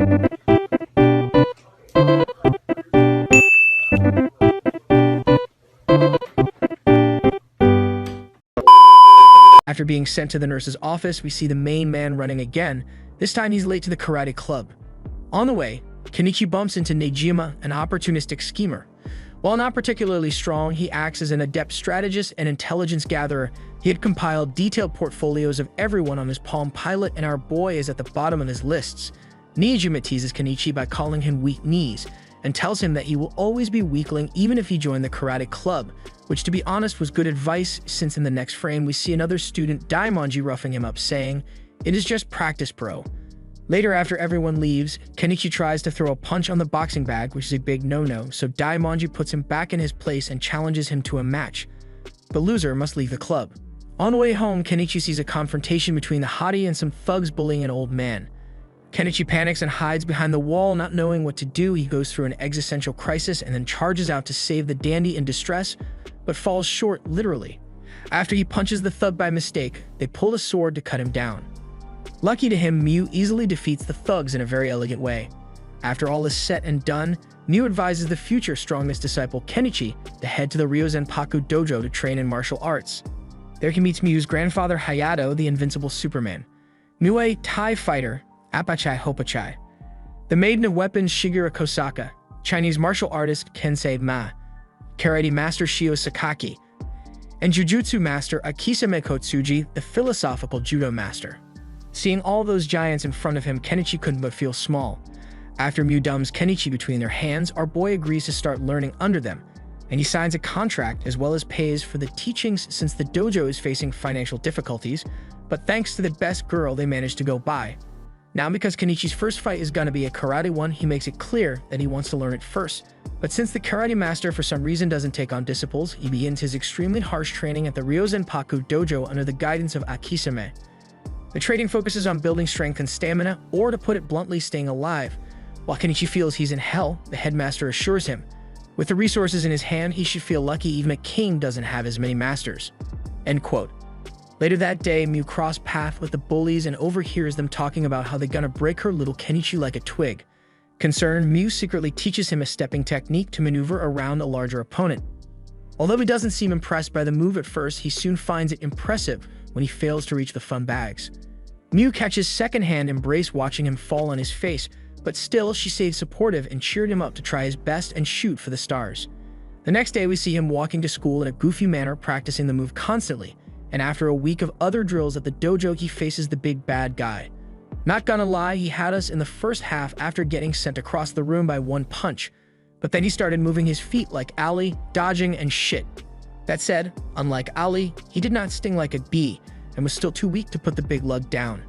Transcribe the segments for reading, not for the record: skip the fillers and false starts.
After being sent to the nurse's office, we see the main man running again. This time he's late to the karate club. On the way, Kenichi bumps into Nejima, an opportunistic schemer. While not particularly strong, he acts as an adept strategist and intelligence gatherer. He had compiled detailed portfolios of everyone on his Palm Pilot, and our boy is at the bottom of his lists. Nejima teases Kenichi by calling him weak knees, and tells him that he will always be weakling even if he joined the karate club, which to be honest was good advice, since in the next frame we see another student Daimonji roughing him up, saying, "It is just practice, bro." Later, after everyone leaves, Kenichi tries to throw a punch on the boxing bag, which is a big no-no, so Daimonji puts him back in his place and challenges him to a match. The loser must leave the club. On the way home, Kenichi sees a confrontation between the hottie and some thugs bullying an old man. Kenichi panics and hides behind the wall, not knowing what to do. He goes through an existential crisis and then charges out to save the dandy in distress, but falls short literally. After he punches the thug by mistake, they pull a sword to cut him down. Lucky to him, Mew easily defeats the thugs in a very elegant way. After all is set and done, Mew advises the future strongest disciple Kenichi to head to the Ryozenpaku dojo to train in martial arts. There he meets Mew's grandfather Hayato, the invincible Superman. Mue, Thai fighter, Apachai Hopachai. The maiden of weapons Shigeru Kosaka, Chinese martial artist Kensei Ma, karate master Shio Sakaki, and jujutsu master Akisame Kotsuji, the philosophical judo master. Seeing all those giants in front of him, Kenichi couldn't but feel small. After Mew dumbs Kenichi between their hands, our boy agrees to start learning under them, and he signs a contract as well as pays for the teachings since the dojo is facing financial difficulties, but thanks to the best girl they managed to go by. Now, because Kenichi's first fight is gonna be a karate one, he makes it clear that he wants to learn it first. But since the karate master for some reason doesn't take on disciples, he begins his extremely harsh training at the Ryozenpaku dojo under the guidance of Akisame. The training focuses on building strength and stamina, or to put it bluntly, staying alive. While Kenichi feels he's in hell, the headmaster assures him, with the resources in his hand, he should feel lucky even a king doesn't have as many masters. End quote. Later that day, Mew cross paths with the bullies and overhears them talking about how they're gonna break her little Kenichi like a twig. Concerned, Mew secretly teaches him a stepping technique to maneuver around a larger opponent. Although he doesn't seem impressed by the move at first, he soon finds it impressive when he fails to reach the fun bags. Mew catches secondhand embrace watching him fall on his face, but still she stayed supportive and cheered him up to try his best and shoot for the stars. The next day we see him walking to school in a goofy manner, practicing the move constantly, and after a week of other drills at the dojo, he faces the big bad guy. Not gonna lie, he had us in the first half after getting sent across the room by one punch, but then he started moving his feet like Ali, dodging and shit. That said, unlike Ali, he did not sting like a bee, and was still too weak to put the big lug down.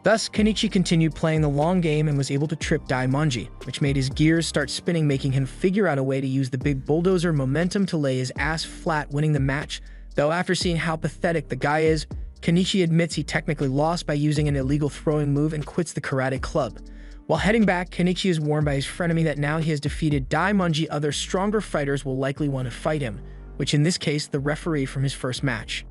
Thus, Kenichi continued playing the long game and was able to trip Daimonji, which made his gears start spinning, making him figure out a way to use the big bulldozer momentum to lay his ass flat, winning the match. Though after seeing how pathetic the guy is, Kenichi admits he technically lost by using an illegal throwing move and quits the karate club. While heading back, Kenichi is warned by his frenemy that now he has defeated Daimonji, other stronger fighters will likely want to fight him, which in this case, the referee from his first match.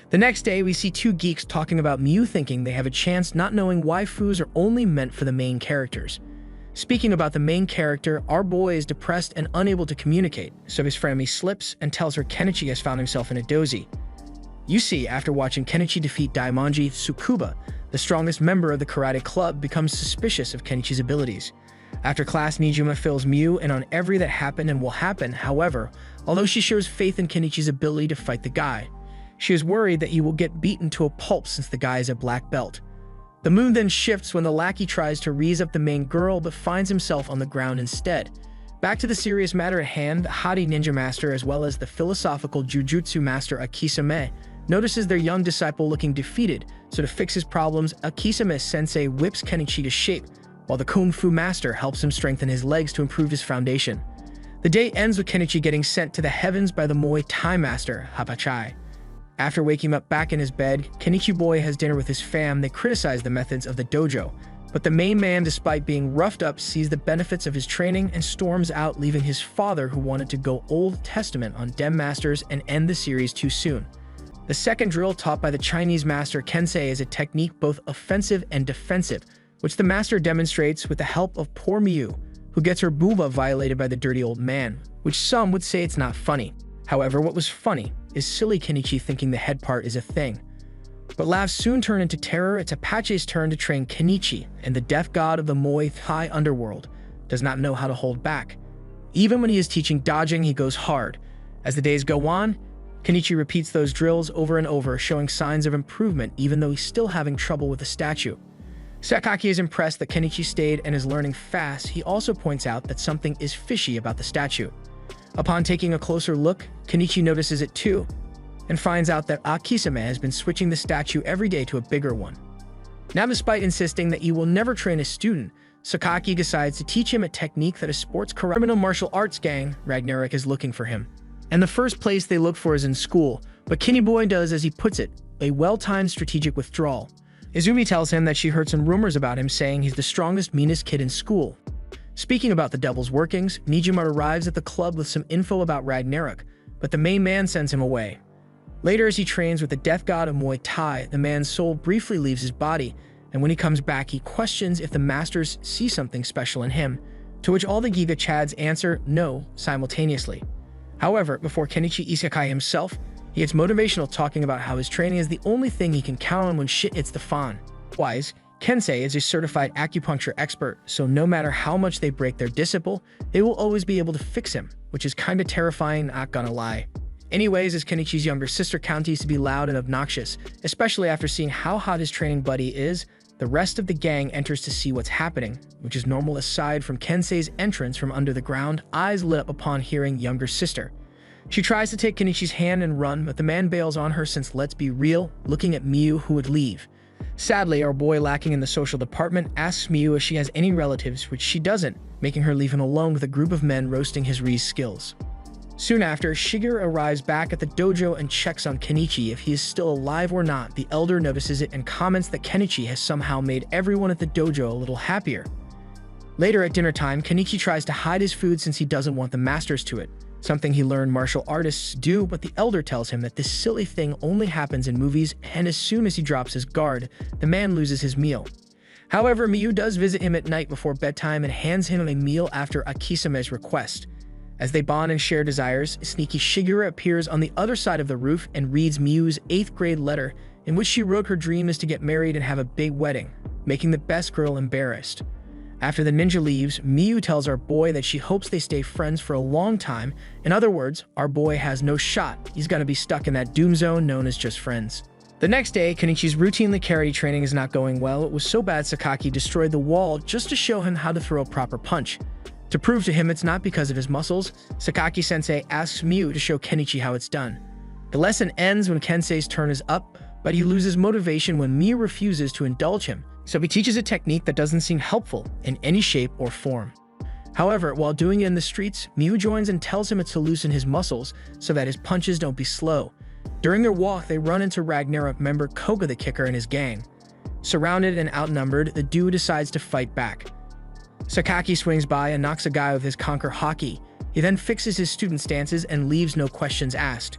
The next day, we see two geeks talking about Mew thinking they have a chance, not knowing waifus are only meant for the main characters. Speaking about the main character, our boy is depressed and unable to communicate, so his frenemy slips and tells her Kenichi has found himself in a dozy. You see, after watching Kenichi defeat Daimonji, Tsukuba, the strongest member of the karate club, becomes suspicious of Kenichi's abilities. After class, Nejima fills Mew in on every that happened and will happen. However, although she shows faith in Kenichi's ability to fight the guy, she is worried that he will get beaten to a pulp since the guy is a black belt. The mood then shifts when the lackey tries to raise up the main girl but finds himself on the ground instead. Back to the serious matter at hand, the haughty ninja master as well as the philosophical jujutsu master Akisame notices their young disciple looking defeated, so to fix his problems, Akisame sensei whips Kenichi to shape, while the kung fu master helps him strengthen his legs to improve his foundation. The day ends with Kenichi getting sent to the heavens by the Muay Thai master, Hapachai. After waking up back in his bed, Kenichi boy has dinner with his fam. They criticize the methods of the dojo, but the main man, despite being roughed up, sees the benefits of his training and storms out, leaving his father, who wanted to go Old Testament on dem masters and end the series too soon. The second drill taught by the Chinese master Kensei is a technique both offensive and defensive, which the master demonstrates with the help of poor Miyu, who gets her booba violated by the dirty old man, which some would say it's not funny. However, what was funny is silly Kenichi thinking the head part is a thing. But laughs soon turn into terror. It's Apache's turn to train Kenichi, and the death god of the Muay Thai underworld does not know how to hold back. Even when he is teaching dodging, he goes hard. As the days go on, Kenichi repeats those drills over and over, showing signs of improvement even though he's still having trouble with the statue. Sakaki is impressed that Kenichi stayed and is learning fast. He also points out that something is fishy about the statue. Upon taking a closer look, Kenichi notices it too, and finds out that Akisame has been switching the statue every day to a bigger one. Now, despite insisting that he will never train a student, Sakaki decides to teach him a technique that a sports criminal martial arts gang, Ragnarok, is looking for him. And the first place they look for is in school, but Kenny Boy does, as he puts it, a well-timed strategic withdrawal. Izumi tells him that she heard some rumors about him saying he's the strongest, meanest kid in school. Speaking about the devil's workings, Nijima arrives at the club with some info about Ragnarok, but the main man sends him away. Later, as he trains with the death god of Muay Thai, the man's soul briefly leaves his body, and when he comes back, he questions if the masters see something special in him, to which all the Giga Chads answer no simultaneously. However, before Kenichi Isekai himself, he gets motivational talking about how his training is the only thing he can count on when shit hits the fan. Wise, Kensei is a certified acupuncture expert, so no matter how much they break their disciple, they will always be able to fix him, which is kinda terrifying, not gonna lie. Anyways, as Kenichi's younger sister continues to be loud and obnoxious, especially after seeing how hot his training buddy is, the rest of the gang enters to see what's happening, which is normal aside from Kensei's entrance from under the ground, eyes lit up upon hearing younger sister. She tries to take Kenichi's hand and run, but the man bails on her since, let's be real, looking at Miyu, who would leave. Sadly, our boy, lacking in the social department, asks Miyu if she has any relatives, which she doesn't, making her leave him alone with a group of men roasting his Rize skills. Soon after, Shigeru arrives back at the dojo and checks on Kenichi if he is still alive or not. The elder notices it and comments that Kenichi has somehow made everyone at the dojo a little happier. Later at dinner time, Kenichi tries to hide his food since he doesn't want the masters to it, something he learned martial artists do, but the elder tells him that this silly thing only happens in movies, and as soon as he drops his guard, the man loses his meal. However, Miyu does visit him at night before bedtime and hands him a meal after Akisame's request. As they bond and share desires, sneaky Shigeru appears on the other side of the roof and reads Miyu's 8th grade letter, in which she wrote her dream is to get married and have a big wedding, making the best girl embarrassed. After the ninja leaves, Miyu tells our boy that she hopes they stay friends for a long time. In other words, our boy has no shot. He's gonna be stuck in that doom zone known as just friends. The next day, Kenichi's routinely karate training is not going well. It was so bad Sakaki destroyed the wall just to show him how to throw a proper punch. To prove to him it's not because of his muscles, Sakaki-sensei asks Miyu to show Kenichi how it's done. The lesson ends when Kensei's turn is up, but he loses motivation when Miyu refuses to indulge him, so he teaches a technique that doesn't seem helpful in any shape or form. However, while doing it in the streets, Miyu joins and tells him it's to loosen his muscles so that his punches don't be slow. During their walk, they run into Ragnarok member Koga the Kicker and his gang. Surrounded and outnumbered, the duo decides to fight back. Sakaki swings by and knocks a guy with his conquer hockey. He then fixes his student stances and leaves no questions asked.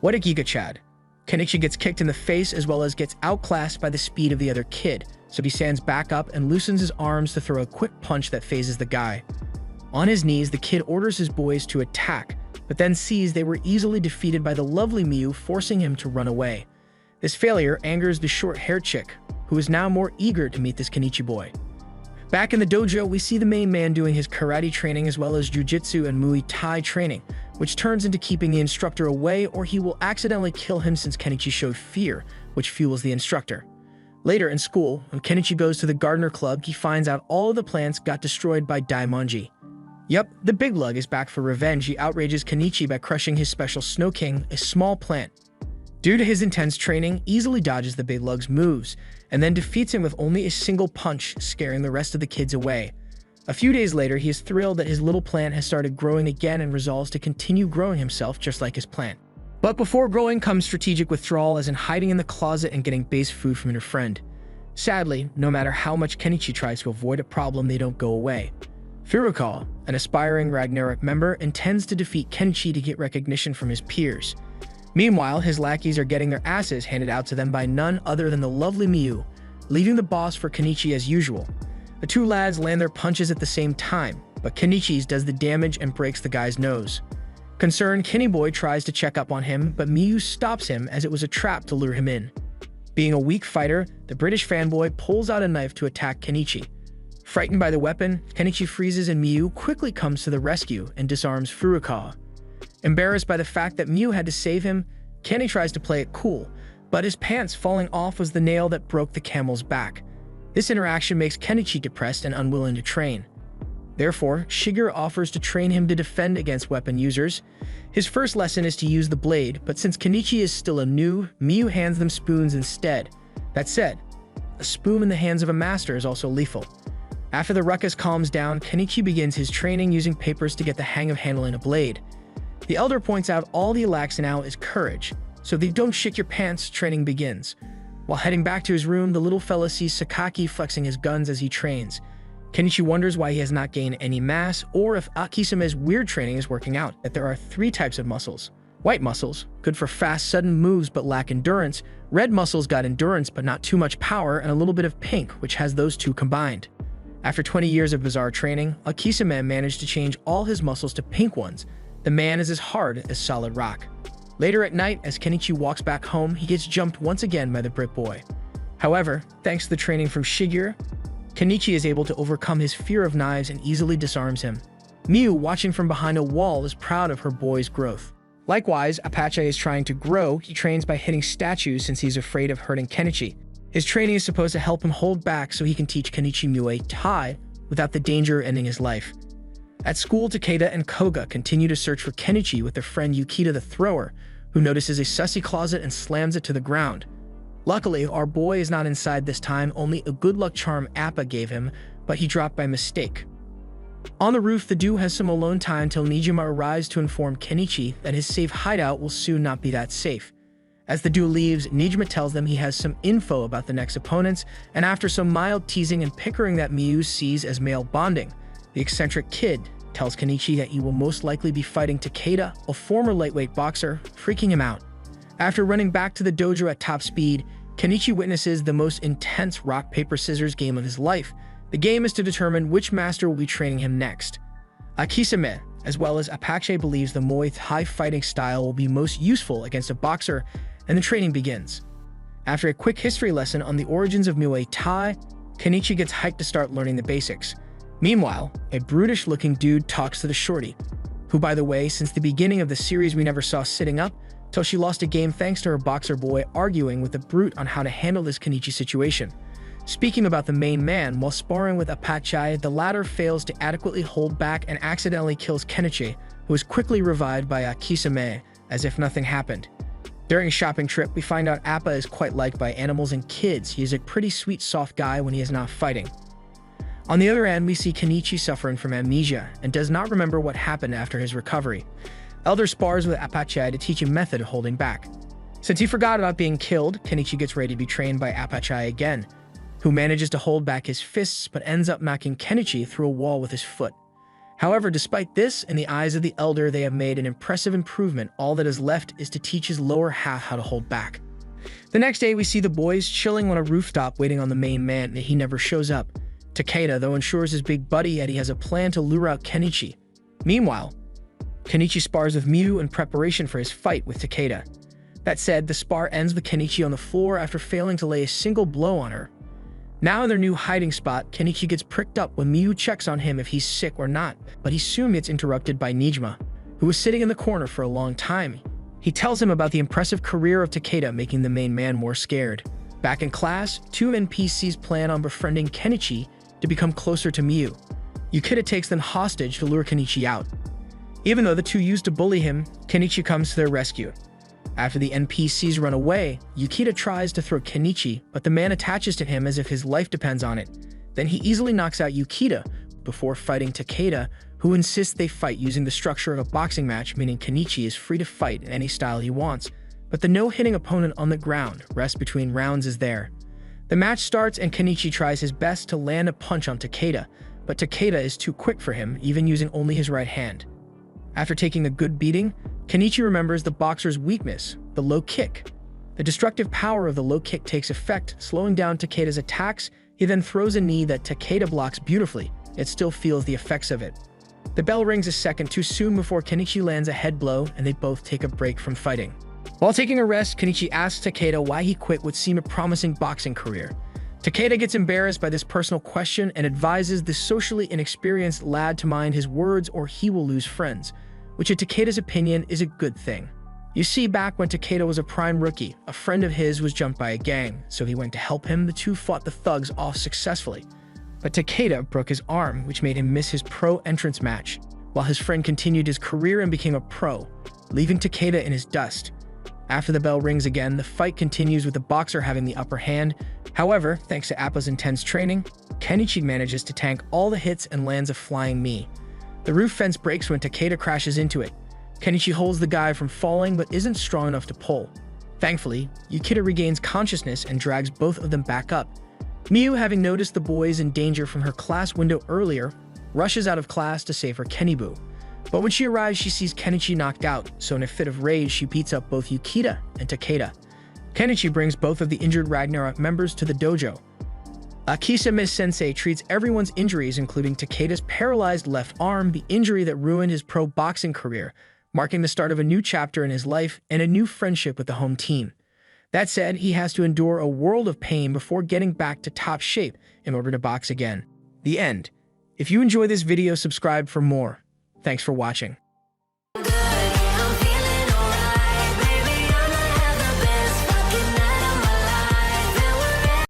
What a Giga Chad. Kenichi gets kicked in the face as well as gets outclassed by the speed of the other kid, so he stands back up and loosens his arms to throw a quick punch that phases the guy. On his knees, the kid orders his boys to attack, but then sees they were easily defeated by the lovely Miyu, forcing him to run away. This failure angers the short-haired chick, who is now more eager to meet this Kenichi boy. Back in the dojo, we see the main man doing his karate training as well as jujitsu and Muay Thai training, which turns into keeping the instructor away or he will accidentally kill him since Kenichi showed fear, which fuels the instructor. Later in school, when Kenichi goes to the gardener club, he finds out all of the plants got destroyed by Daimonji. Yup, the big lug is back for revenge. He outrages Kenichi by crushing his special Snow King, a small plant. Due to his intense training, easily dodges the big lug's moves, and then defeats him with only a single punch, scaring the rest of the kids away. A few days later, he is thrilled that his little plant has started growing again and resolves to continue growing himself just like his plant. But before growing comes strategic withdrawal, as in hiding in the closet and getting base food from your friend. Sadly, no matter how much Kenichi tries to avoid a problem, they don't go away. Furukawa, an aspiring Ragnarok member, intends to defeat Kenichi to get recognition from his peers. Meanwhile, his lackeys are getting their asses handed out to them by none other than the lovely Miyu, leaving the boss for Kenichi as usual. The two lads land their punches at the same time, but Kenichi's does the damage and breaks the guy's nose. Concerned, Kenny Boy tries to check up on him, but Miyu stops him as it was a trap to lure him in. Being a weak fighter, the British fanboy pulls out a knife to attack Kenichi. Frightened by the weapon, Kenichi freezes and Miyu quickly comes to the rescue and disarms Furukawa. Embarrassed by the fact that Miyu had to save him, Kenny tries to play it cool, but his pants falling off was the nail that broke the camel's back. This interaction makes Kenichi depressed and unwilling to train. Therefore, Shigeru offers to train him to defend against weapon users. His first lesson is to use the blade, but since Kenichi is still a noob, Miyu hands them spoons instead. That said, a spoon in the hands of a master is also lethal. After the ruckus calms down, Kenichi begins his training using papers to get the hang of handling a blade. The elder points out all he lacks now is courage, so if they don't shit your pants, training begins. While heading back to his room, the little fella sees Sakaki flexing his guns as he trains. Kenichi wonders why he has not gained any mass, or if Akisame's weird training is working out, that there are 3 types of muscles. White muscles, good for fast, sudden moves but lack endurance. Red muscles got endurance but not too much power, and a little bit of pink, which has those two combined. After 20 years of bizarre training, Akisame managed to change all his muscles to pink ones. The man is as hard as solid rock. Later at night, as Kenichi walks back home, he gets jumped once again by the Brit boy. However, thanks to the training from Shigeru, Kenichi is able to overcome his fear of knives and easily disarms him. Miyu, watching from behind a wall, is proud of her boy's growth. Likewise, Apache is trying to grow. He trains by hitting statues since he's afraid of hurting Kenichi. His training is supposed to help him hold back so he can teach Kenichi Muay Thai without the danger of ending his life. At school, Takeda and Koga continue to search for Kenichi with their friend Yukita the Thrower, who notices a sussy closet and slams it to the ground. Luckily, our boy is not inside this time, only a good luck charm Appa gave him, but he dropped by mistake. On the roof, the duo has some alone time until Nijima arrives to inform Kenichi that his safe hideout will soon not be that safe. As the duo leaves, Nijima tells them he has some info about the next opponents, and after some mild teasing and pickering that Miyu sees as male bonding, the eccentric kid tells Kenichi that he will most likely be fighting Takeda, a former lightweight boxer, freaking him out. After running back to the dojo at top speed, Kenichi witnesses the most intense rock-paper-scissors game of his life. The game is to determine which master will be training him next. Akisame, as well as Apache, believes the Muay Thai fighting style will be most useful against a boxer, and the training begins. After a quick history lesson on the origins of Muay Thai, Kenichi gets hyped to start learning the basics. Meanwhile, a brutish-looking dude talks to the shorty, who, by the way, since the beginning of the series we never saw sitting up, till she lost a game thanks to her boxer boy arguing with the brute on how to handle this Kenichi situation. Speaking about the main man, while sparring with Apache, the latter fails to adequately hold back and accidentally kills Kenichi, who is quickly revived by Akisame as if nothing happened. During a shopping trip, we find out Appa is quite liked by animals and kids. He is a pretty sweet, soft guy when he is not fighting. On the other end, we see Kenichi suffering from amnesia and does not remember what happened after his recovery. Elder spars with Apache to teach him method of holding back. Since he forgot about being killed, Kenichi gets ready to be trained by Apache again, who manages to hold back his fists but ends up knocking Kenichi through a wall with his foot. However, despite this, in the eyes of the elder, they have made an impressive improvement. All that is left is to teach his lower half how to hold back. The next day, we see the boys chilling on a rooftop waiting on the main man, and he never shows up. Takeda, though, ensures his big buddy that he has a plan to lure out Kenichi. Meanwhile, Kenichi spars with Miyu in preparation for his fight with Takeda. That said, the spar ends with Kenichi on the floor after failing to lay a single blow on her. Now in their new hiding spot, Kenichi gets pricked up when Miyu checks on him if he's sick or not, but he soon gets interrupted by Nijima, who was sitting in the corner for a long time. He tells him about the impressive career of Takeda, making the main man more scared. Back in class, 2 NPCs plan on befriending Kenichi to become closer to Miyu. Yukita takes them hostage to lure Kenichi out. Even though the two used to bully him, Kenichi comes to their rescue. After the NPCs run away, Yukita tries to throw Kenichi, but the man attaches to him as if his life depends on it. Then he easily knocks out Yukita before fighting Takeda, who insists they fight using the structure of a boxing match, meaning Kenichi is free to fight in any style he wants, but the no-hitting opponent on the ground, rest between rounds, is there. The match starts and Kenichi tries his best to land a punch on Takeda, but Takeda is too quick for him, even using only his right hand. After taking a good beating, Kenichi remembers the boxer's weakness, the low kick. The destructive power of the low kick takes effect, slowing down Takeda's attacks, He then throws a knee that Takeda blocks beautifully, yet still feels the effects of it. The bell rings a second too soon before Kenichi lands a head blow, and they both take a break from fighting. While taking a rest, Kenichi asks Takeda why he quit what seemed a promising boxing career. Takeda gets embarrassed by this personal question and advises the socially inexperienced lad to mind his words or he will lose friends, which in Takeda's opinion is a good thing. You see, back when Takeda was a prime rookie, a friend of his was jumped by a gang, so he went to help him. The two fought the thugs off successfully. But Takeda broke his arm, which made him miss his pro entrance match, while his friend continued his career and became a pro, leaving Takeda in his dust. After the bell rings again, the fight continues with the boxer having the upper hand. However, thanks to Appa's intense training, Kenichi manages to tank all the hits and lands a flying knee. The roof fence breaks when Takeda crashes into it. Kenichi holds the guy from falling but isn't strong enough to pull. Thankfully, Yukita regains consciousness and drags both of them back up. Miyu, having noticed the boys in danger from her class window earlier, rushes out of class to save her Kenibu. But when she arrives, she sees Kenichi knocked out, so in a fit of rage, she beats up both Yukita and Takeda. Kenichi brings both of the injured Ragnarok members to the dojo. Kisame-sensei treats everyone's injuries, including Takeda's paralyzed left arm, the injury that ruined his pro boxing career, marking the start of a new chapter in his life and a new friendship with the home team. That said, he has to endure a world of pain before getting back to top shape in order to box again. The end. If you enjoy this video, subscribe for more. Thanks for watching.